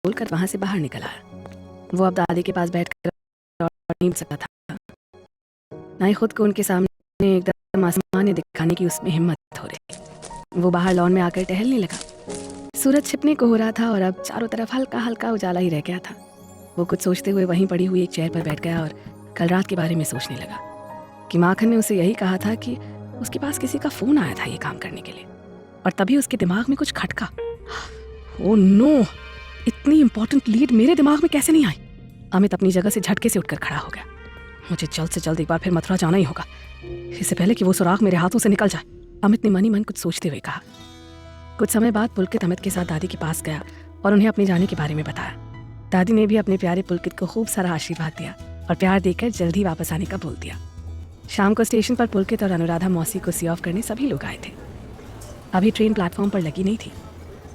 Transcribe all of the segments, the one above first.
बोलकर वहां से बाहर निकल आया। वो अब दादी के पास बैठकर और नहीं सकता था, ना ही खुद को उनके सामने एकदम आसमानी दिखाने की उसमें हिम्मत हो रही। वो बाहर लॉन में आकर टहलने लगा। सूरज छिपने को हो रहा था और अब चारों तरफ हल्का हल्का उजाला ही रह गया था। वो कुछ सोचते हुए वहीं पड़ी हुई एक चेयर पर बैठ गया और कल रात के बारे में सोचने लगा कि माखन ने उसे यही कहा था कि उसके पास किसी का फोन आया था ये काम करने के लिए, और तभी उसके दिमाग में कुछ खटका। ओह नो, इतनी इंपॉर्टेंट लीड मेरे दिमाग में कैसे नहीं आई? अमित अपनी जगह से झटके से उठकर खड़ा हो गया। मुझे जल्द से जल्द एक बार फिर मथुरा जाना ही होगा, इससे पहले कि वो सुराग मेरे हाथों से निकल जाए, अमित ने मन ही मन कुछ सोचते हुए कहा। कुछ समय बाद पुलकित अमित के साथ दादी के पास गया और उन्हें अपने जाने के बारे में बताया। दादी ने भी अपने प्यारे पुलकित को खूब सारा आशीर्वाद दिया और प्यार देकर जल्द ही वापस आने का बोल दिया। शाम को स्टेशन पर पुलकित और अनुराधा मौसी को सी ऑफ करने सभी लोग आए थे। अभी ट्रेन प्लेटफॉर्म पर लगी नहीं थी,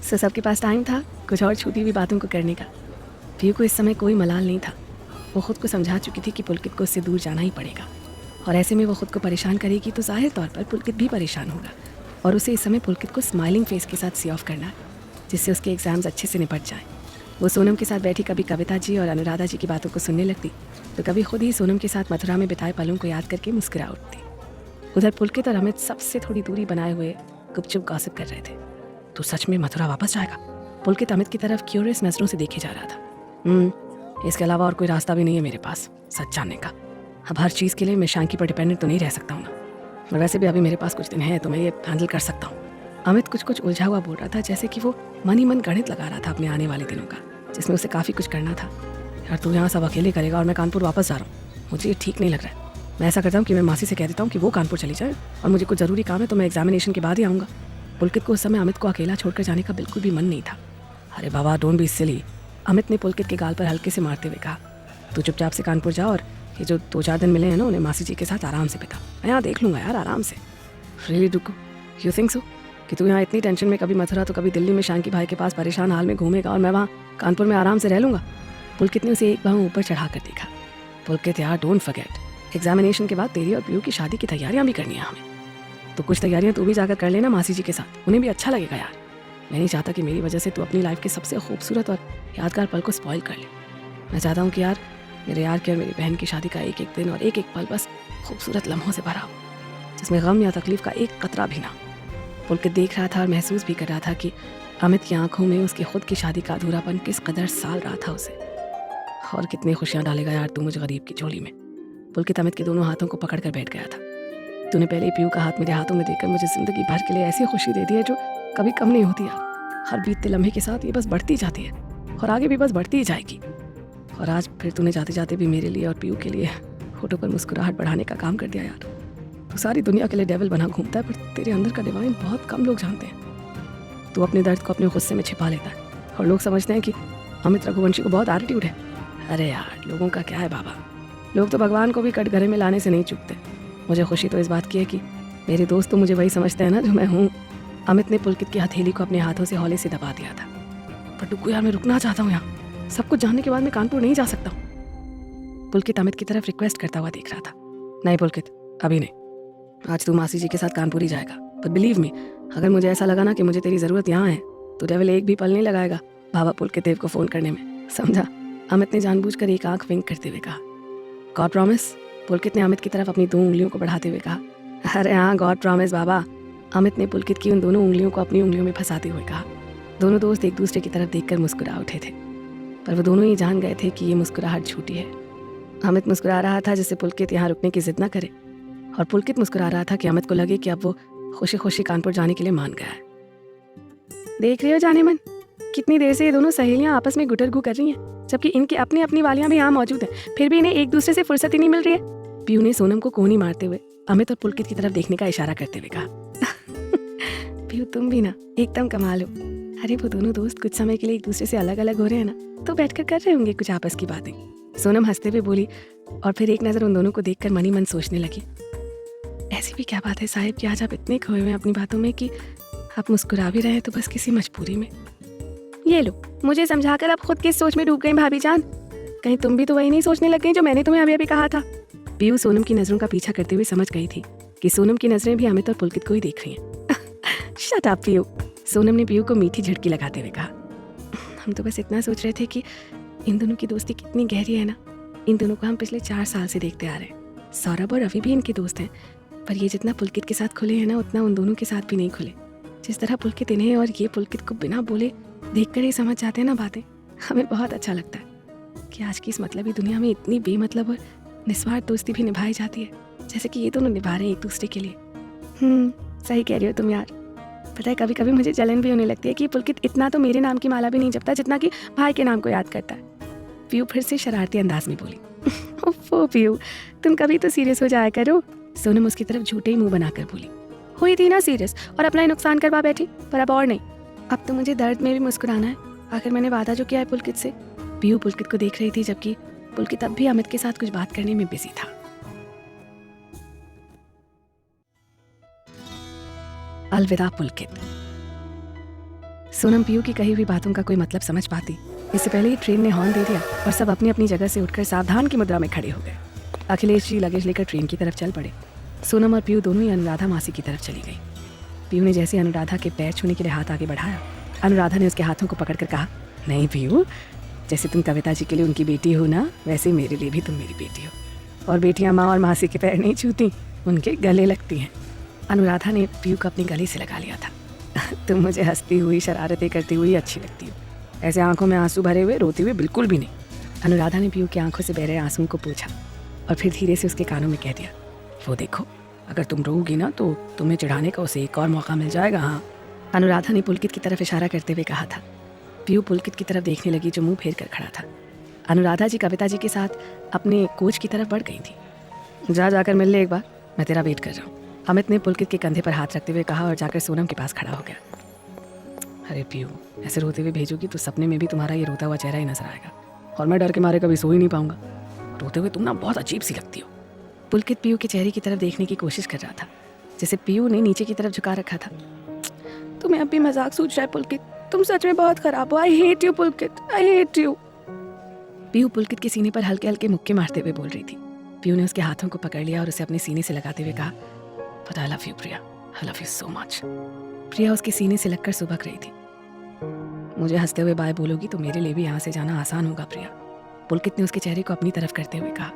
सो सबके पास टाइम था कुछ और छूटी हुई बातों को करने का। पीयू को इस समय कोई मलाल नहीं था। वो खुद को समझा चुकी थी कि पुलकित को उससे दूर जाना ही पड़ेगा, और ऐसे में वो खुद को परेशान करेगी तो जाहिर तौर पर पुलकित भी परेशान होगा, और उसे इस समय पुलकित को स्माइलिंग फेस के साथ सी ऑफ करना है, जिससे उसके एग्जाम्स अच्छे से निपट जाएं। वो सोनम के साथ बैठी कभी कविता जी और अनुराधा जी की बातों को सुनने लगती, तो कभी खुद ही सोनम के साथ मथुरा में बिताए पलों को याद करके मुस्कुरा उठती। उधर पुलकित और अमित सबसे थोड़ी दूरी बनाए हुए गुपचुप गॉसिप कर रहे थे। तो सच में मथुरा वापस जाएगा? पुलकित अमित की तरफ क्यूरियस नजरों से देखे जा रहा था। इसके अलावा और कोई रास्ता भी नहीं है मेरे पास सच जानने का। अब हर चीज़ के लिए मैं शांकी पर डिपेंडेंट तो नहीं रह सकता हूँ ना, और वैसे भी अभी मेरे पास कुछ दिन है तो मैं ये हैंडल कर सकता हूँ। अमित कुछ उलझा हुआ बोल रहा था, जैसे कि वो मन ही मन गणित लगा रहा था अपने आने वाले दिनों का, जिसमें उसे काफ़ी कुछ करना था। यार तू यहाँ सब अकेले करेगा और मैं कानपुर वापस जा रहा हूँ, मुझे ये ठीक नहीं लग रहा है। मैं ऐसा करता हूँ कि मैं मासी से कह देता हूँ कि वो कानपुर चली जाए, और मुझे कुछ ज़रूरी काम है तो मैं एग्जामिनेशन के बाद ही आऊँगा। पुलकित को उस समय अमित को अकेला छोड़कर जाने का बिल्कुल भी मन नहीं था। अरे बाबा डोंट बी सिली, अमित ने पुलकित के गाल पर हल्के से मारते हुए कहा। तू चुपचाप से कानपुर जा और ये जो 2-4 दिन मिले हैं ना उन्हें मासी जी के साथ आराम से बिता। मैं यहाँ देख लूँगा यार आराम से। रियली डुकू, यू थिंक सो कि तू यहाँ इतनी टेंशन में कभी मथुरा तो कभी दिल्ली में शांकी भाई के पास परेशान हाल में घूमेगा और मैं वहाँ कानपुर में आराम से रह लूँगा? पुलकित ने उसे एक बार ऊपर चढ़ा कर देखा। पुलकित यार डोंट फॉरगेट, एग्जामिनेशन के बाद तेरी और पीयू की शादी की तैयारियाँ भी करनी है हमें, तो कुछ तैयारियाँ तू भी जाकर कर लेना मासी जी के साथ, उन्हें भी अच्छा लगेगा यार। मैं नहीं चाहता कि मेरी वजह से तू अपनी लाइफ के सबसे खूबसूरत और यादगार पल को स्पॉइल कर ले। मैं चाहता हूँ कि यार मेरे यार की और मेरी बहन की शादी का एक एक दिन और एक एक पल बस खूबसूरत लम्हों से भरा हो, जिसमें गम या तकलीफ का एक कतरा भी ना। पुलकित देख रहा था और महसूस भी कर रहा था कि अमित की आंखों में उसकी खुद की शादी का अधूरापन किस कदर साल रहा था उसे। और कितनी खुशियाँ डालेगा यार तू मुझे गरीब की झोली में। पुलकित अमित के दोनों हाथों को पकड़ कर बैठ गया था। तूने पहले पीयू का हाथ मेरे हाथों में देकर मुझे जिंदगी भर के लिए ऐसी खुशी दे दी है जो कभी कम नहीं होती यार। हर बीतते लम्हे के साथ ये बस बढ़ती जाती है और आगे भी बस बढ़ती ही जाएगी। और आज फिर तूने जाते जाते भी मेरे लिए और पीयू के लिए होठों पर मुस्कुराहट बढ़ाने का काम कर दिया यार। तू सारी दुनिया के लिए डेविल बना घूमता है, पर तेरे अंदर का डिवाइन बहुत कम लोग जानते हैं। तू अपने दर्द को अपने गुस्से में छिपा लेता है और लोग समझते हैं कि अमित रघुवंशी को बहुत एटीट्यूड है। अरे यार लोगों का क्या है बाबा, लोग तो भगवान को भी कटघरे में लाने से नहीं चूकते। मुझे खुशी तो इस बात की है कि मेरे दोस्त तो मुझे वही समझते हैं ना जो मैं हूँ। अमित ने पुलकित की हथेली को अपने हाथों से हौले से दबा दिया था। पर डुक्कू यार मैं रुकना चाहता हूँ यहाँ, सब कुछ जानने के बाद मैं कानपुर नहीं जा सकता हूँ। पुलकित अमित की तरफ रिक्वेस्ट करता हुआ देख रहा था। नहीं पुलकित अभी नहीं, आज तू मासी जी के साथ कानपुर ही जाएगा, पर बिलीव मी अगर मुझे ऐसा लगा ना कि मुझे तेरी जरूरत यहाँ है तो डेविल एक भी पल नहीं लगाएगा बाबा पुलकित देव को फोन करने में, समझा? अमित ने जानबूझकर एक आंख विंक करते हुए कहा। God promise? पुलकित ने अमित की तरफ अपनी 2 उंगलियों को बढ़ाते हुए कहा। अरे हाँ गॉड प्रॉमिस बाबा, अमित ने पुलकित की उन दोनों उंगलियों को अपनी उंगलियों में फंसाते हुए कहा। दोनों दोस्त एक दूसरे की तरफ देखकर मुस्कुरा उठे थे, पर वो दोनों ही जान गए थे कि ये मुस्कुराहट झूठी है। अमित मुस्कुरा रहा था जिससे पुलकित यहाँ रुकने की जिद न करे, और पुलकित मुस्कुरा रहा था कि अमित को लगे कि अब वो खुशी खुशी कानपुर जाने के लिए मान गया है। देख रहे हो जाने मन, कितनी देर से ये दोनों सहेलियां आपस में गुटर गु कर रही हैं, जबकि इनकी अपनी अपनी वालियां भी यहाँ मौजूद हैं, फिर भी इन्हें एक दूसरे से फुर्सत ही नहीं मिल रही है। पीयू ने सोनम को कोहनी मारते हुए अमित और पुलकित की तरफ देखने का इशारा करते हुए कहा। पीयू तुम भी ना एकदम कमाल हो। अरे वो दोनों दोस्त कुछ समय के लिए एक दूसरे से अलग अलग हो रहे हैं ना, तो बैठकर कर रहे होंगे कुछ आपस की बातें। सोनम हंसते हुए बोली, और फिर एक नजर उन दोनों को देखकर मन ही मन सोचने लगी, ऐसी भी क्या बात है साहिब कि आज आप इतने खोए हुए हैं अपनी बातों में कि आप मुस्कुरा भी रहे हैं तो बस किसी मजबूरी में। ये लो मुझे समझाकर आप खुद किस सोच में डूब गई भाभी जान, कहीं तुम भी तो वही नहीं सोचने लग गई जो मैंने तुम्हें अभी अभी कहा था। पीयू सोनम की नजरों का पीछा करते हुए समझ गई थी कि सोनम की नजरें भी अमित और पुलकित को ही देख रही हैं। शट अप पीयू, सोनम ने पीयू को मीठी झटकी लगाते हुए कहा। हम तो बस इतना सोच रहे थे कि इन दोनों की दोस्ती कितनी गहरी है ना। इन दोनों को हम पिछले 4 साल से देखते आ रहे हैं। सौरभ और रवि भी इनके दोस्त हैं, पर ये जितना पुलकित के साथ खुले हैं ना, उतना उन दोनों के साथ भी नहीं खुले। जिस तरह पुलकित इन्हें और ये पुलकित को बिना बोले देखकर ही समझ जाते हैं ना बातें, हमें बहुत अच्छा लगता है कि आज की इस मतलबी दुनिया में इतनी बेमतलब और निस्वार्थ दोस्ती भी निभाई जाती है, जैसे कि ये दोनों निभा रहे हैं एक दूसरे के लिए। सही कह रही हो तुम यार। पता है, कभी कभी मुझे जलन भी होने लगती है कि पुलकित इतना तो मेरे नाम की माला भी नहीं जपता जितना कि भाई के नाम को याद करता है। पीयू फिर से शरारती अंदाज में बोली। ओफो पीयू, तुम कभी तो सीरियस हो जाया करो। सोनम उसकी तरफ झूठे ही मुंह बनाकर बोली। हुई थी ना सीरियस और अपना ही नुकसान करवा बैठी, पर अब और नहीं। अब तो मुझे दर्द में भी मुस्कुराना है। आखिर मैंने वादा जो किया है पुलकित से। पीयू पुलकित को देख रही थी, जबकि पुलकित अब भी अमित के साथ कुछ बात करने में बिजी था। अलविदा पुलकित। सोनम पीयू की कही हुई बातों का कोई मतलब समझ पाती, इससे पहले ही ट्रेन ने हॉर्न दे दिया और सब अपनी अपनी जगह से उठकर सावधान की मुद्रा में खड़े हो गए। अखिलेश जी लगेज लेकर ट्रेन की तरफ चल पड़े। सोनम और पीयू दोनों ही अनुराधा मासी की तरफ चली गई। पीयू ने जैसे अनुराधा के पैर छूने के लिए हाथ आगे बढ़ाया, अनुराधा ने उसके हाथों को पकड़कर कहा, नहीं पीयू, जैसे तुम कविता जी के लिए उनकी बेटी हो ना, वैसे मेरे लिए भी तुम मेरी बेटी हो। और बेटियां माँ और मासी के पैर नहीं छूती, उनके गले लगती हैं। अनुराधा ने पीयू को अपने गले से लगा लिया था। तुम मुझे हंसती हुई, शरारतें करती हुई अच्छी लगती हो, ऐसे आंखों में आंसू भरे हुए रोते हुए बिल्कुल भी नहीं। अनुराधा ने पीयू की आंखों से बह रहे आंसुओं को पूछा और फिर धीरे से उसके कानों में कह दिया, वो देखो, अगर तुम रोगी ना तो तुम्हें चिढ़ाने का उसे एक और मौका मिल जाएगा। हाँ, अनुराधा ने पुलकित की तरफ इशारा करते हुए कहा था। पीयू पुलकित की तरफ देखने लगी, जो मुंह फेर कर खड़ा था। अनुराधा जी कविता जी के साथ अपने कोच की तरफ बढ़ गई थी। जाकर मिल ले एक बार, मैं तेरा वेट कर रहा हूँ, अमित ने पुलकित के कंधे पर हाथ रखते हुए कहा और जाकर सोनम के पास खड़ा हो गया। अरे पीयू, ऐसे रोते हुए भेजोगी तो सपने में भी तुम्हारा ये रोता हुआ चेहरा ही नजर आएगा और मैं डर के मारे कभी सो ही नहीं पाऊंगा। रोते हुए तुम ना बहुत अजीब सी लगती हो। पुलकित पीयू के चेहरे की तरफ देखने की कोशिश कर रहा था, जैसे पीयू ने नीचे की तरफ झुका रखा था। तुम्हें अब भी मजाक सूझ रहा है पुलकित, तुम सच में बहुत खराब हो। I hate you Pulkit, I hate you. पीयू पुलकित के सीने पर हल्के हल्के मुक्के मारते हुए बोल रही थी। पीयू ने उसके हाथों को पकड़ लिया और उसे अपने सीने से लगाते हुए कहा, But I love you, Priya, I love you so much. प्रिया उसके सीने से लगकर सुबक रही थी। मुझे हंसते हुए बाय बोलोगी तो मेरे लिए भी यहाँ से जाना आसान होगा प्रिया, पुलकित ने उसके चेहरे को अपनी तरफ करते हुए कहा।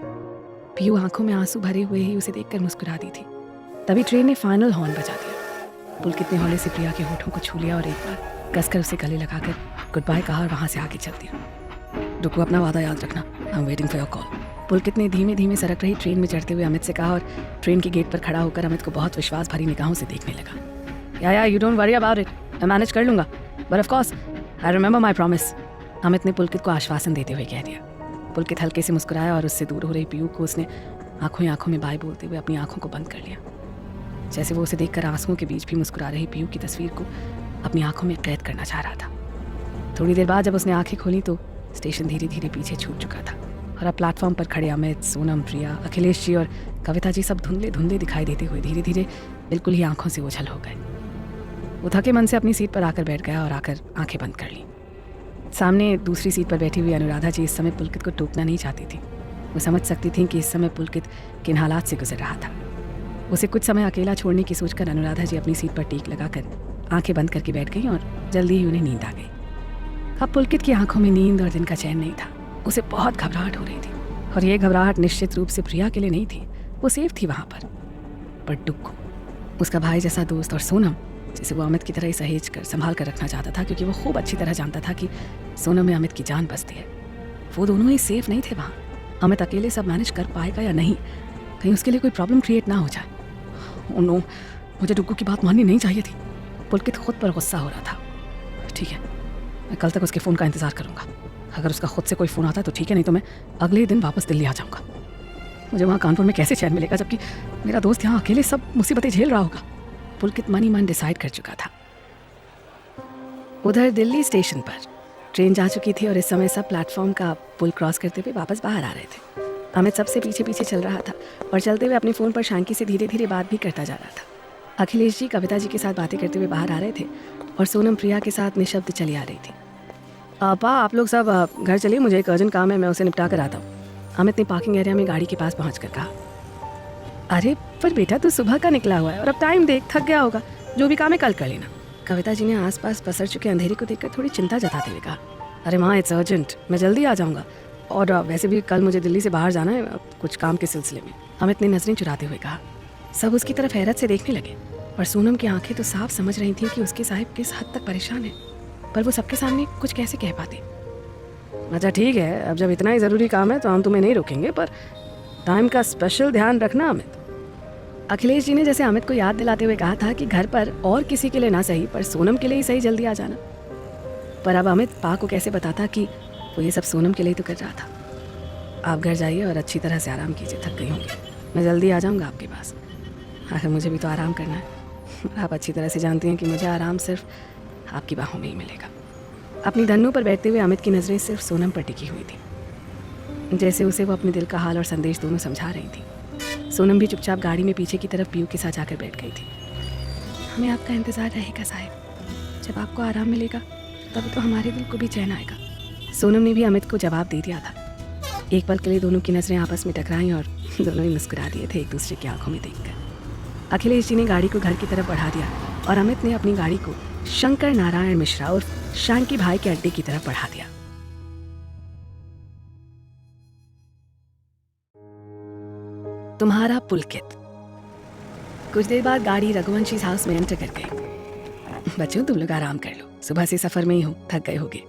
पीयू आंखों में आंसू भरे हुए ही उसे देखकर मुस्कुरा दी थी। तभी ट्रेन ने फाइनल हॉर्न बजा दिया। पुलकित ने हौले से प्रिया के होठों को छू लिया और एक बार कसकर उसे गले लगाकर गुड बाय कहा और वहाँ से आगे चल दिया। रुको, अपना वादा याद रखना, I am waiting for your call. Pulkit ने धीमे धीमे सरक रही ट्रेन में चढ़ते हुए अमित से कहा और ट्रेन के गेट पर खड़ा होकर अमित को बहुत विश्वास भरी निगाहों से देखने लगा। या you don't worry about it, मैं मैनेज कर लूंगा, but of course I remember my promise, Amit ने पुलकित को आश्वासन देते हुए कह दिया। पुलकित हल्के से मुस्कुराया और उससे दूर हो रही पीयू को उसने आंखों ही आंखों में बाय बोलते हुए अपनी आंखों को बंद कर लिया, जैसे वो उसे देखकर आंसुओं के बीच भी मुस्कुरा रही पीयू की तस्वीर को अपनी आंखों में कैद करना चाह रहा था। थोड़ी देर बाद जब उसने आंखें खोली तो स्टेशन धीरे धीरे पीछे छूट चुका था और अब प्लेटफॉर्म पर खड़े अमित, सोनम, प्रिया, अखिलेश जी और कविता जी सब धुंधले धुंधले दिखाई देते हुए धीरे धीरे बिल्कुल ही आंखों से ओझल हो गए। वो थके मन से अपनी सीट पर आकर बैठ गया और आकर आंखें बंद कर ली। सामने दूसरी सीट पर बैठी हुई अनुराधा जी इस समय पुलकित को टोकना नहीं चाहती थी। वो समझ सकती थी कि इस समय पुलकित किन हालात से गुजर रहा था। उसे कुछ समय अकेला छोड़ने की सोचकर अनुराधा जी अपनी सीट पर टीक लगाकर आंखें बंद करके बैठ गई और जल्दी ही उन्हें नींद आ गई। अब पुलकित की आंखों में नींद और दिन का चैन नहीं था। उसे बहुत घबराहट हो रही थी और ये घबराहट निश्चित रूप से प्रिया के लिए नहीं थी, वो सेफ थी वहाँ पर डुग्गू, उसका भाई जैसा दोस्त, और सोनम जिसे वो अमित की तरह ही सहेज कर संभाल कर रखना चाहता था, क्योंकि वो खूब अच्छी तरह जानता था कि सोनम में अमित की जान बसती है। वो दोनों ही सेफ नहीं थे वहाँ। अमित अकेले सब मैनेज कर पाएगा या नहीं, कहीं उसके लिए कोई प्रॉब्लम क्रिएट ना हो जाए। ओह नो, मुझे डुग्गू की बात माननी नहीं चाहिए थी। पुलकित खुद पर गुस्सा हो रहा था। ठीक है, मैं कल तक उसके फ़ोन का इंतज़ार करूँगा। अगर उसका खुद से कोई फ़ोन आता है तो ठीक है, नहीं तो मैं अगले ही दिन वापस दिल्ली आ जाऊँगा। मुझे वहाँ कानपुर में कैसे चैन मिलेगा जबकि मेरा दोस्त यहाँ अकेले सब मुसीबतें झेल रहा होगा। पुलकित मन ही मन डिसाइड कर चुका था। उधर दिल्ली स्टेशन पर ट्रेन जा चुकी थी और इस समय सब प्लेटफॉर्म का पुल क्रॉस करते हुए वापस बाहर आ रहे थे। अमित सबसे पीछे पीछे चल रहा था और चलते हुए अपने फ़ोन पर शांकी से धीरे धीरे बात भी करता जा रहा था। अखिलेश जी कविता जी के साथ बातें करते हुए बाहर आ रहे थे और सोनम प्रिया के साथ निशब्द चली आ रही थी। आपा, आप लोग सब घर चलिए, मुझे एक अर्जेंट काम है, मैं उसे निपटा कर आता हूँ, अमित ने पार्किंग एरिया में गाड़ी के पास पहुँच कर कहा। अरे पर बेटा, तू सुबह का निकला हुआ है और अब टाइम देख, थक गया होगा, जो भी काम है कल कर लेना, कविता जी ने आसपास पसर चुके अंधेरे को देखकर थोड़ी चिंता जताते हुए कहा। अरे माँ, इट्स अर्जेंट, मैं जल्दी आ जाऊँगा। और वैसे भी कल मुझे दिल्ली से बाहर जाना है कुछ काम के सिलसिले में, अमित ने नजरें चुराते हुए कहा। सब उसकी तरफ हैरत से देखने लगे, पर सोनम की आंखें तो साफ समझ रही थी कि उसके साहिब किस हद तक परेशान है, पर वो सबके सामने कुछ कैसे कह पाते। अच्छा ठीक है, अब जब इतना ही ज़रूरी काम है तो हम तुम्हें नहीं रोकेंगे, पर टाइम का स्पेशल ध्यान रखना अमित। अखिलेश जी ने जैसे अमित को याद दिलाते हुए कहा था कि घर पर और किसी के लिए ना सही, पर सोनम के लिए ही सही जल्दी आ जाना। पर अब अमित पा को कैसे बताता कि वो ये सब सोनम के लिए तो कर रहा था। आप घर जाइए और अच्छी तरह से आराम कीजिए, थक गई होंगी, मैं जल्दी आ जाऊंगा आपके पास। आखिर मुझे भी तो आराम करना है। आप अच्छी तरह से जानती हैं कि मुझे आराम सिर्फ आपकी बाहों में ही मिलेगा। अपनी धन्नू पर बैठते हुए अमित की नज़रें सिर्फ सोनम पर टिकी हुई थी, जैसे उसे वो अपने दिल का हाल और संदेश दोनों समझा रही थी। सोनम भी चुपचाप गाड़ी में पीछे की तरफ पीयू के साथ जाकर बैठ गई थी। हमें आपका इंतज़ार रहेगा साहिब, जब आपको आराम मिलेगा तब तो हमारे दिल को भी चैन आएगा। सोनम ने भी अमित को जवाब दे दिया था। एक पल के लिए दोनों की नज़रें आपस में टकराईं और दोनों ही मुस्कुरा दिए थे एक दूसरे की आंखों में देखकर। अखिलेश जी ने गाड़ी को घर की तरफ बढ़ा दिया और अमित ने अपनी गाड़ी को शंकर नारायण मिश्रा और शांकी भाई के अड्डे की तरफ बढ़ा दिया। तुम्हारा पुलकित। कुछ देर बाद गाड़ी रघुवंशी हाउस में एंटर कर गई। बच्चों, तुम लोग आराम कर लो, सुबह से सफर में ही हो, थक गए होगे।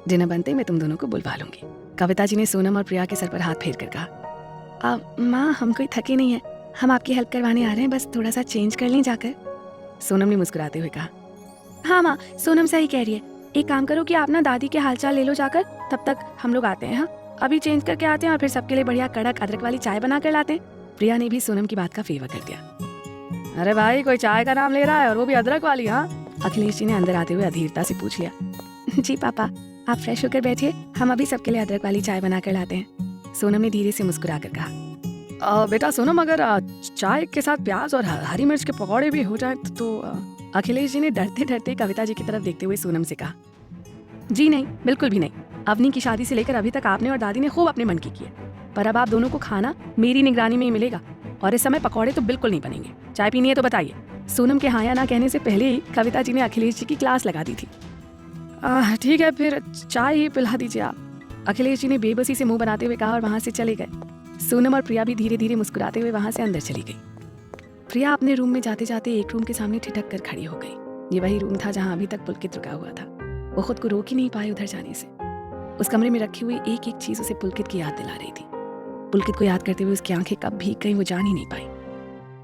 डिनर बनते मैं तुम दोनों को बुलवा लूंगी। कविता जी ने सोनम और प्रिया के सर पर हाथ फेर कर कहा। माँ, हम कोई थके नहीं है, हम आपकी हेल्प करवाने आ रहे हैं, बस थोड़ा सा चेंज कर लें जाकर। सोनम ने मुस्कुराते हुए कहा। हाँ माँ, सोनम सही कह रही है, एक काम करो कि आप ना दादी के हालचाल ले लो जाकर, तब तक हम लोग आते हैं। हाँ, अभी चेंज करके आते हैं और फिर सबके लिए बढ़िया कड़क अदरक वाली चाय बना कर लाते हैं। प्रिया ने भी सोनम की बात का फेवर कर दिया। अरे भाई, कोई चाय का नाम ले रहा है और वो भी अदरक वाली? हाँ, अखिलेश जी ने अंदर आते हुए अधीरता से पूछ लिया। जी पापा, आप फ्रेश होकर बैठिए, हम अभी सबके लिए अदरक वाली चाय बना कर लाते हैं। सोनम ने धीरे से मुस्कुरा कर कहा। बेटा सोनम, अगर चाय के साथ प्याज और हरी मिर्च के पकौड़े भी हो जाए तो अखिलेश जी ने डरते डरते कविता जी की तरफ देखते हुए सोनम से कहा। जी नहीं, बिल्कुल भी नहीं। अवनी की शादी से लेकर अभी तक आपने और दादी ने खूब अपने मन की किए, पर अब आप दोनों को खाना मेरी निगरानी में ही मिलेगा और इस समय पकौड़े तो बिल्कुल नहीं बनेंगे। चाय पीनी है तो बताइए। सोनम के हाँ या ना कहने से पहले ही कविता जी ने अखिलेश जी की क्लास लगा दी थी। ठीक है, फिर चाय ही पिला दीजिए आप, अखिलेश जी ने बेबसी से मुंह बनाते हुए कहा और वहां से चले गए। सोनम और प्रिया भी धीरे धीरे मुस्कुराते हुए वहां से अंदर चली गई। प्रिया अपने रूम में जाते जाते एक रूम के सामने ठिठक कर खड़ी हो गई। ये वही रूम था जहां अभी तक पुलकित रुका हुआ था। वो खुद को रोक ही नहीं पाई उधर जाने से। उस कमरे में रखी हुई एक एक चीज उसे पुलकित की याद दिला रही थी। पुलकित को याद करते हुए उसकी आंखें कब भीग गईं वो जान ही नहीं पाई।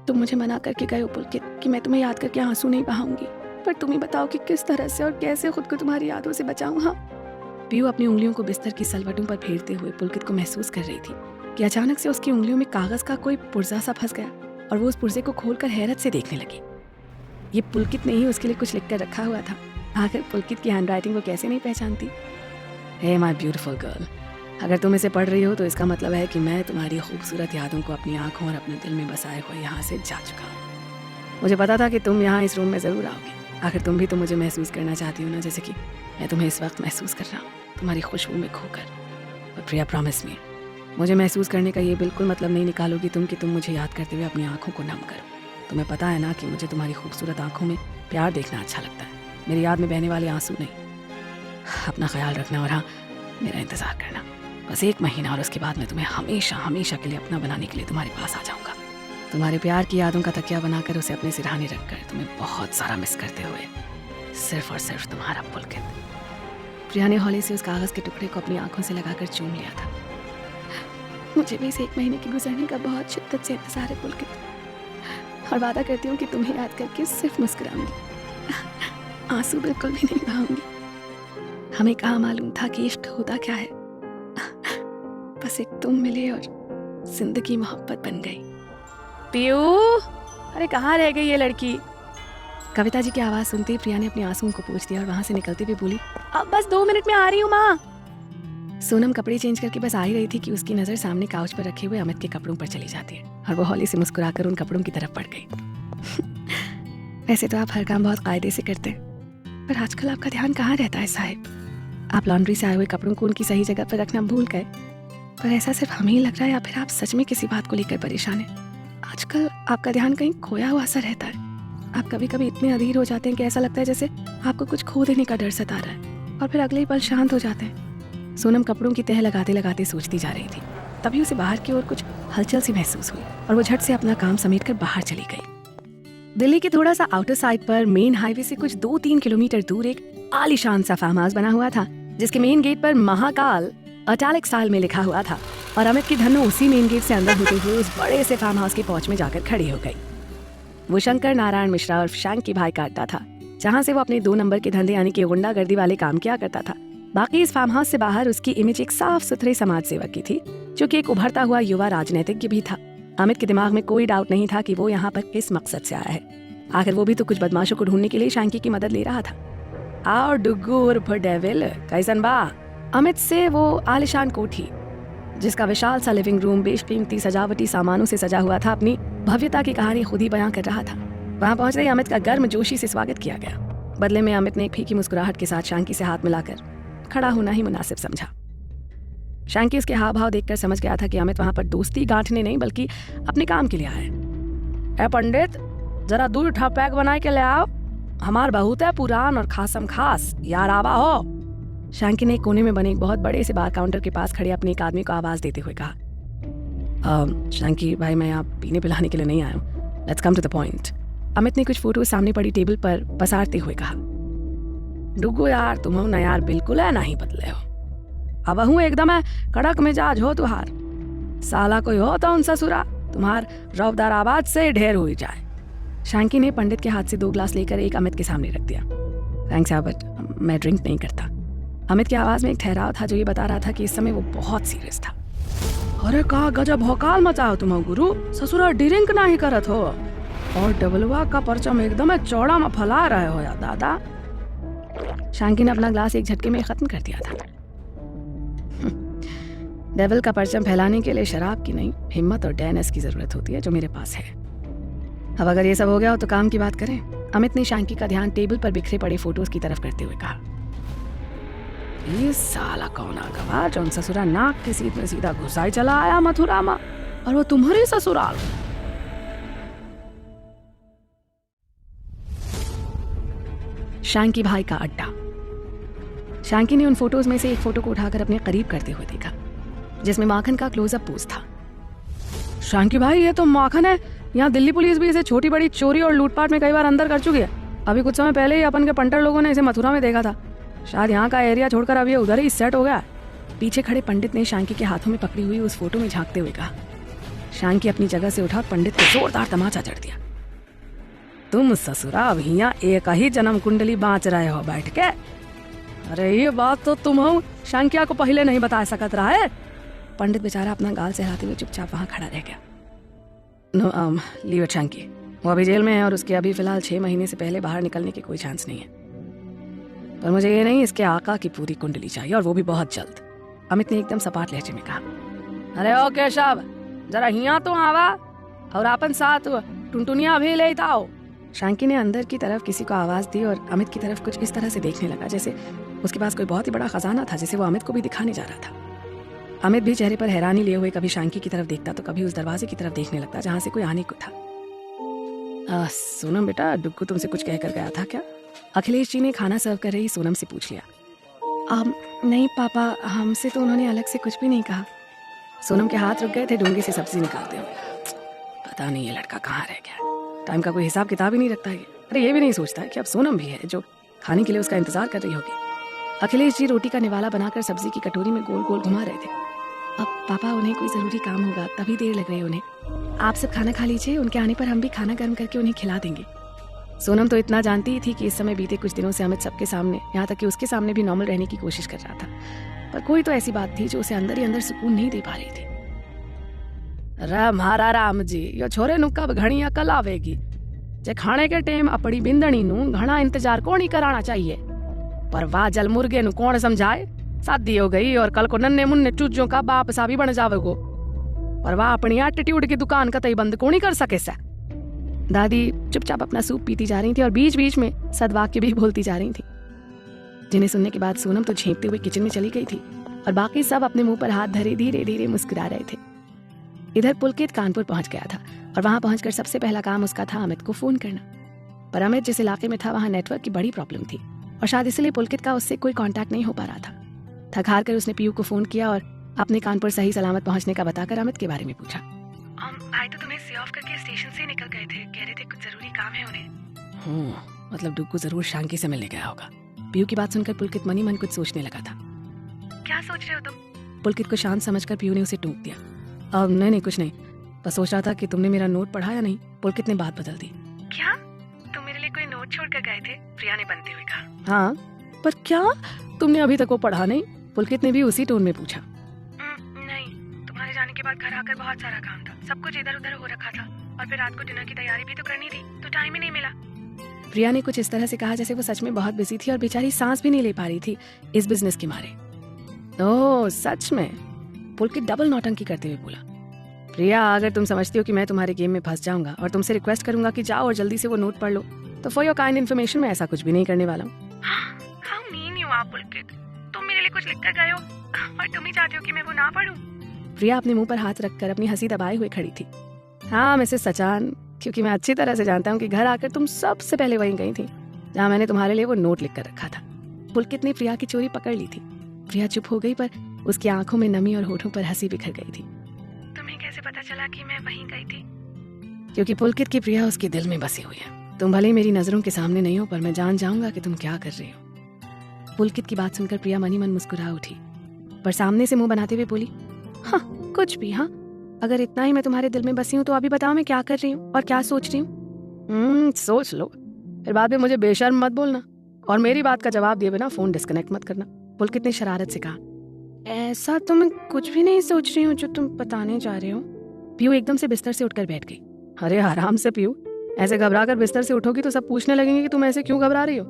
तुम मुझे मना करके गए हो पुलकित कि मैं तुम्हें याद करके आंसू नहीं बहाऊंगी, पर तुम ही बताओ कि किस तरह से और कैसे खुद को तुम्हारी यादों से बचाऊं। हाँ, पीयू अपनी उंगलियों को बिस्तर की सलवटों पर फेरते हुए पुलकित को महसूस कर रही थी कि अचानक से उसकी उंगलियों में कागज का कोई पुर्जा सा फंस गया और वो उस पुर्जे को खोलकर हैरत से देखने लगी। ये पुलकित ने ही उसके लिए कुछ लिखकर रखा हुआ था। आखिर पुलकित की हैंडराइटिंग वो कैसे नहीं पहचानती। हे माय ब्यूटीफुल गर्ल, अगर तुम इसे पढ़ रही हो तो इसका मतलब है कि मैं तुम्हारी खूबसूरत यादों को अपनी आंखों और अपने दिल में बसाए हुए यहाँ से जा चुका हूँ। मुझे पता था कि तुम यहाँ इस रूम में ज़रूर आओगे। आखिर तुम भी तो मुझे महसूस करना चाहती हो ना, जैसे कि मैं तुम्हें इस वक्त महसूस कर रहा हूँ, तुम्हारी खुशबू में खोकर। और प्रिया, प्रॉमिस मी, मुझे महसूस करने का ये बिल्कुल मतलब नहीं निकालोगी तुम कि तुम मुझे याद करते हुए अपनी आंखों को नम करो। तुम्हें पता है ना कि मुझे तुम्हारी खूबसूरत आंखों में प्यार देखना अच्छा लगता है, मेरी याद में बहने वाले आंसू नहीं। अपना ख्याल रखना और हाँ, मेरा इंतज़ार करना। बस 1 महीना और उसके बाद मैं तुम्हें हमेशा हमेशा के लिए अपना बनाने के लिए तुम्हारे पास आ जाऊंगा। तुम्हारे प्यार की यादों का तकिया बनाकर उसे अपने सिरहाने रखकर तुम्हें बहुत सारा मिस करते हुए सिर्फ और सिर्फ तुम्हारा पुलकित। प्रिया ने हौले से उस कागज के टुकड़े को अपनी आंखों से लगाकर चूम लिया था। मुझे भी इस 1 महीने के गुजरने का बहुत शिद्दत से इंतजार है पुलकित, और वादा करती हूँ कि तुम्हें याद करके सिर्फ मुस्कुराऊंगी, आंसू बिल्कुल भी नहीं बहाऊंगी। हमें कहाँ मालूम था कि इश्क होता क्या है। बस एक तुम मिले और जिंदगी मोहब्बत बन गई। पीयू, अरे कहाँ रह गई ये लड़की? कविता जी की आवाज़ सुनते ही प्रिया ने अपने आंसुओं को पोंछ दिया और वहां से निकलते हुए बोली, अब बस 2 मिनट में आ रही हूँ माँ। सोनम कपड़े चेंज करके बस आ ही रही थी कि उसकी नज़र सामने काउच पर रखे हुए अमित के कपड़ों पर चली जाती है और वो हौली से मुस्कुराकर उन कपड़ों की तरफ बढ़ गई। वैसे तो आप हर काम बहुत कायदे से करते हैं, पर आजकल आपका ध्यान कहाँ रहता है साहिब। आप लॉन्ड्री से आए हुए कपड़ों को उनकी सही जगह पर रखना भूल गए, पर ऐसा सिर्फ हमें ही लग रहा है या फिर आप सच में किसी बात को लेकर परेशान हैं? आजकल आपका ध्यान कहीं खोया हुआ सा रहता है। आप कभी कभी इतने अधीर हो जाते हैं कि ऐसा लगता है जैसे आपको कुछ खो देने का डर सता रहा है, और फिर अगले ही पल शांत हो जाते हैं। सोनम कपड़ों की तह लगाते लगाते सोचती जा रही थी। तभी उसे बाहर की ओर कुछ हलचल सी महसूस हुई और वो झट से अपना काम समेटकर बाहर चली गई। दिल्ली के थोड़ा सा आउटर साइड पर मेन हाईवे से कुछ 2-3 किलोमीटर दूर एक आलीशान सा फार्म हाउस बना हुआ था, जिसके मेन गेट पर महाकाल इटैलिक स्टाइल में लिखा हुआ था। और अमित की धन्नो उसी मेन गेट से अंदर होते हुए उस बड़े से फार्म हाउस के पहुंच में जाकर खड़ी हो गई। वो शंकर नारायण मिश्रा और शैंकी भाई का अड्डा था, जहाँ से वो अपने 2 नंबर के धंधे यानी कि गुंडागर्दी वाले काम किया करता था। बाकी इस फार्म हाउस से बाहर उसकी इमेज एक साफ सुथरे समाज सेवक की थी, जो कि एक उभरता हुआ युवा राजनीतिज्ञ भी था। अमित के दिमाग में कोई डाउट नहीं था कि वो यहाँ पर किस मकसद से आया है। आखिर वो भी तो कुछ बदमाशों को ढूंढने के लिए शैंकी की मदद ले रहा था। और डुग्गू उर्फ डेविल कैसन बा? अमित से वो आलिशान कोठी, जिसका विशाल सा लिविंग रूम बेशकीमती सजावटी सामानों से सजा हुआ था, अपनी भव्यता की कहानी खुद ही बयां कर रहा था। वहां पहुंचते ही अमित का गर्मजोशी से स्वागत किया गया। बदले में अमित ने एक फीकी मुस्कुराहट के साथ शैंकी से हाथ मिलाकर खड़ा होना ही मुनासिब समझा। शैंकी उसके हाव भाव देखकर समझ गया था कि अमित वहां पर दोस्ती गांठने नहीं बल्कि अपने काम के लिए आया है। पंडित, जरा दूर ठा पैक बनाए के ले आओ, हमार बहुत है पुरान और खासम खास यार आवा हो। शैंकी ने एक कोने में बने एक बहुत बड़े से बार काउंटर के पास खड़े अपने एक आदमी को आवाज देते हुए कहा, शैंकी भाई, मैं यहाँ पीने पिलाने के लिए नहीं आया हूँ, let's come to the point. Amit ने कुछ फोटो सामने पड़ी टेबल पर पसारते हुए कहा, डुग्गू यार, तुम हो ना यार, बिल्कुल है ना ही बदले हो। अब हूँ एकदम है कड़क मिजाज हो तुहार, साला कोई हो तो उन ससुरा तुम्हार रौबदार आवाज से ढेर हो जाए। शैंकी ने पंडित के हाथ से 2 ग्लास लेकर एक अमित के सामने रख दिया। थैंक्स यार, बट मैं ड्रिंक नहीं करता। अमित की आवाज में एक ठहराव था जो ये बता रहा था कि इस समय वो बहुत सीरियस था। अरे का गजब भौकाल मचाओ तुम गुरु, ससुरा ड्रिंक नहीं करत हो और डबलवा का परचम एकदम चौड़ा में फैला रहे हो या दादा। शैंकी ने अपना ग्लास एक झटके में खत्म कर दिया था। डेविल का परचम फैलाने के लिए शराब की नहीं, हिम्मत और डेनेस की जरूरत होती है, जो मेरे पास है। अब अगर ये सब हो गया हो तो काम की बात करें। अमित ने शैंकी का ध्यान टेबल पर बिखरे पड़े फोटोज की तरफ करते हुए कहा, ये साला कौन आ गवा जौन ससुरा नाक के सीध में सीधा घुसाई चला आया मथुरा में, और वो तुम्हारी ससुराल। शैंकी भाई का अड्डा। शैंकी ने उन फोटोज में से एक फोटो को उठाकर अपने करीब करते हुए देखा, जिसमें माखन का क्लोजअप पोज था। शैंकी भाई, ये तो माखन है। यहाँ दिल्ली पुलिस भी इसे छोटी बड़ी चोरी और लूटपाट में कई बार अंदर कर चुकी है। अभी कुछ समय पहले ही अपन के पंटर लोगों ने इसे मथुरा में देखा था। शायद यहाँ का एरिया छोड़कर अब ये उधर ही सेट हो गया। पीछे खड़े पंडित ने शैंकी के हाथों में पकड़ी हुई उस फोटो में झांकते हुए कहा। शैंकी अपनी जगह से उठा पंडित को जोरदार तमाचा जड़ दिया। तुम ससुरा अब यहाँ एक ही जन्म कुंडली बाँच रहे हो बैठ के? अरे ये बात तो तुम शैंकिया को पहले नहीं बता सकत रहा है। पंडित बेचारा अपना गाल से हिलाते हुए चुपचाप वहां खड़ा रह गया। नो लीव इट शैंकी, वो अभी जेल में है और उसके अभी फिलहाल 6 महीने से पहले बाहर निकलने की कोई चांस नहीं है। पर मुझे ये नहीं, इसके आका की पूरी कुंडली चाहिए और वो भी बहुत जल्द। अमित ने एकदम सपाट लहजे में कहा। अरे ओ केशव, जरा यहाँ तो आवा और अपन साथ टुनटुनिया भी ले आओ। शैंकी ने अंदर की तरफ किसी को आवाज दी और अमित की तरफ कुछ इस तरह से देखने लगा जैसे उसके पास कोई बहुत ही बड़ा खजाना था, जिसे वो अमित को भी दिखाने जा रहा था। अमित भी चेहरे पर हैरानी लिए हुए कभी शैंकी की तरफ देखता तो कभी उस दरवाजे की तरफ देखने लगता जहां से कोई आने को था। सोनम बेटा, डुग्गू तुमसे कुछ कहकर गया था क्या? अखिलेश जी ने खाना सर्व कर रही सोनम से पूछ लिया। नहीं पापा, हमसे तो उन्होंने अलग से कुछ भी नहीं कहा। सोनम के हाथ रुक गए थे डोंगे से सब्जी निकालते हुए। पता नहीं ये लड़का कहाँ रह गया, टाइम का कोई हिसाब किताब ही नहीं रखता है। अरे ये भी नहीं सोचता है कि अब सोनम भी है जो खाने के लिए उसका इंतजार कर रही होगी। अखिलेश जी रोटी का निवाला बनाकर सब्जी की कटोरी में गोल गोल घुमा रहे थे। अब पापा, उन्हें कोई जरूरी काम होगा तभी देर लग रही है उन्हें। आप सब खाना खा लीजिए, उनके आने पर हम भी खाना गर्म करके उन्हें खिला देंगे। सोनम तो इतना जानती ही थी कि इस समय बीते कुछ दिनों से अमित सबके सामने, यहाँ तक कि उसके सामने भी नॉर्मल रहने की कोशिश कर रहा था, पर कोई तो ऐसी बात थी जो उसे अंदर ही अंदर सुकून नहीं दे पा रही थी। राम हारा राम जी, यो छोरे नु कब घणी अकल आवेगी? जे खाने के टेम अपनी बिंदनी नु घना इंतजार कौन ही कराना चाहिए, पर वाह जल मुर्गे नु कौन समझाए? शादी हो गई और कल को नन्हे मुन्ने चूजों का बाप सा भी बन जावेगो, पर वाह अपनी एटीट्यूड की दुकान कतई बंद कौन ही कर सके सा। दादी चुपचाप अपना सूप पीती जा रही थी और बीच बीच में सदवाक्य भी बोलती जा रही थी, जिन्हें सुनने के बाद सोनम तो झेंपते हुए किचन में चली गई थी और बाकी सब अपने मुंह पर हाथ धरे धीरे धीरे मुस्कुरा रहे थे। इधर पुलकित कानपुर पहुंच गया था और वहां पहुंचकर सबसे पहला काम उसका था अमित को फोन करना। पर अमित जिस इलाके में था वहां नेटवर्क की बड़ी प्रॉब्लम थी और शायद इसलिए पुलकित का उससे कोई कांटेक्ट नहीं हो पा रहा था। थक हार कर उसने पीयू को फोन किया और अपने कानपुर सही सलामत पहुंचने का बताकर अमित के बारे में पूछा। भाई तो तुम्हें सी ऑफ करके स्टेशन से निकल गए थे, कह रहे थे कुछ जरूरी काम है उन्हें। मतलब डुग्गू जरूर शांकी से मिलने गया होगा। पीयू की बात सुनकर पुलकित मनी मन कुछ सोचने लगा था। क्या सोच रहे हो तुम? पुलकित को शांत समझकर पीयू ने उसे टोक दिया। अब नहीं कुछ नहीं, बस सोच रहा था कि तुमने मेरा नोट पढ़ा या नहीं। पुलकित ने बात बदल दी। क्या तुम मेरे लिए कोई नोट छोड़ कर गए थे? प्रिया ने बनते हुए कहा। हाँ, पर क्या तुमने अभी तक वो पढ़ा नहीं? पुलकित ने भी उसी टोन में पूछा। नहीं, तुम्हारे जाने के बाद घर आकर बहुत सारा काम था, सब कुछ इधर उधर हो रखा था और फिर रात को डिनर की तैयारी भी तो करनी थी, तो टाइम ही नहीं मिला। प्रिया ने कुछ इस तरह से कहा जैसे वो सच में बहुत बिजी थी और बेचारी सांस भी नहीं ले पा रही थी इस बिजनेस के मारे। ओह सच में? पुलकित डबल नौटंकी करते हुए बोला। प्रिया, अगर तुम समझती हो कि मैं तुम्हारे गेम में फंस जाऊंगा और तुमसे रिक्वेस्ट करूंगा कि जाओ और जल्दी से वो नोट पढ़ लो, तो फॉर योर काइंड इन्फॉर्मेशन मैं ऐसा कुछ भी नहीं करने वाला हूँ। हाउ मीन यू आर पुलकित, तुम मेरे लिए कुछ लिख कर गए हो और तुम ही चाहते हो कि मैं वो ना पढूं? प्रिया अपने मुंह पर हाथ रखकर अपनी हंसी दबाए हुए खड़ी थी। हाँ मिसेस सचान, क्योंकि मैं अच्छी तरह से जानता हूँ कि घर आकर तुम सबसे पहले वहीं गई थी जहाँ मैंने तुम्हारे लिए वो नोट लिख कर रखा था। पुलकित ने प्रिया की चोरी पकड़ ली थी। प्रिया चुप हो गई, पर उसकी आंखों में नमी और होठों पर हंसी बिखर गई थी। तुम्हें कैसे पता चला कि मैं वहीं गई थी? क्योंकि पुलकित की प्रिया उसके दिल में बसी हुई है। तुम भले ही मेरी नजरों के सामने नहीं हो, पर मैं जान जाऊंगा कि तुम क्या कर रही हो। पुलकित की बात सुनकर प्रिया मनी मन मुस्कुरा उठी, पर सामने से मुंह बनाते हुए बोली, हाँ कुछ भी। हाँ, अगर इतना ही मैं तुम्हारे दिल में बसी हूँ तो अभी बताओ मैं क्या कर रही हूँ और क्या सोच रही हूँ। सोच लो, फिर बाद में मुझे बेशर्म मत बोलना और मेरी बात का जवाब दिए बिना फोन डिस्कनेक्ट मत करना। पुलकित ने शरारत से कहा। ऐसा तो मैं कुछ भी नहीं सोच रही हूँ जो तुम बताने जा रहे हो। पीयू एकदम से बिस्तर से उठकर बैठ गई। अरे आराम से पीयू, ऐसे घबरा कर बिस्तर से उठोगी तो सब पूछने लगेंगे कि तुम ऐसे क्यों घबरा रही हो,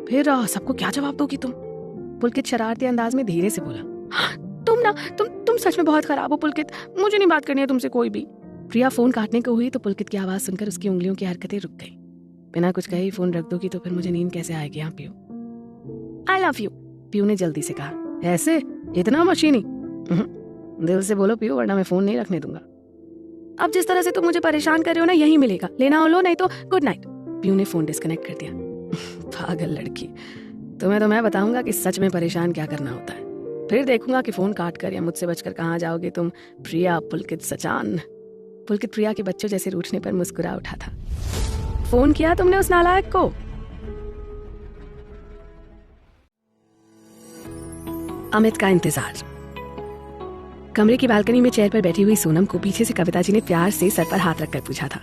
फिर सबको क्या जवाब दोगी तुम? पुलकित शरारती अंदाज में धीरे से बोला। तुम सच में बहुत खराब हो पुलकित, मुझे नहीं बात करनी है तुमसे कोई भी। प्रिया फोन काटने को हुई तो पुलकित की आवाज सुनकर उसकी उंगलियों की हरकतें रुक गई। बिना कुछ कहे फोन रख दोगी तो फिर मुझे नींद कैसे आएगी? हाँ Piyu, I love you, Piyu ने जल्दी से कहा। ऐसे इतना मशीनी? दिल से बोलो पीयू, वरना मैं फोन नहीं रखने दूंगा। अब जिस तरह से तुम मुझे परेशान कर रहे हो ना, यही मिलेगा, लेना हो लो, नहीं तो गुड नाइट। पीयू ने फोन डिस्कनेक्ट कर दिया। पागल लड़की, तुम्हें तो मैं बताऊंगा कि सच में परेशान क्या करना होता है, फिर देखूंगा कि फोन काट कर या मुझसे बचकर कहाँ जाओगे तुम। प्रिया पुलकित सचान। पुलकित प्रिया के बच्चों जैसे रूठने पर मुस्कुरा उठा था। फोन किया तुमने उस नालायक को? अमित का इंतजार। कमरे की बालकनी में चेयर पर बैठी हुई सोनम को पीछे से कविता जी ने प्यार से सर पर हाथ रखकर पूछा था।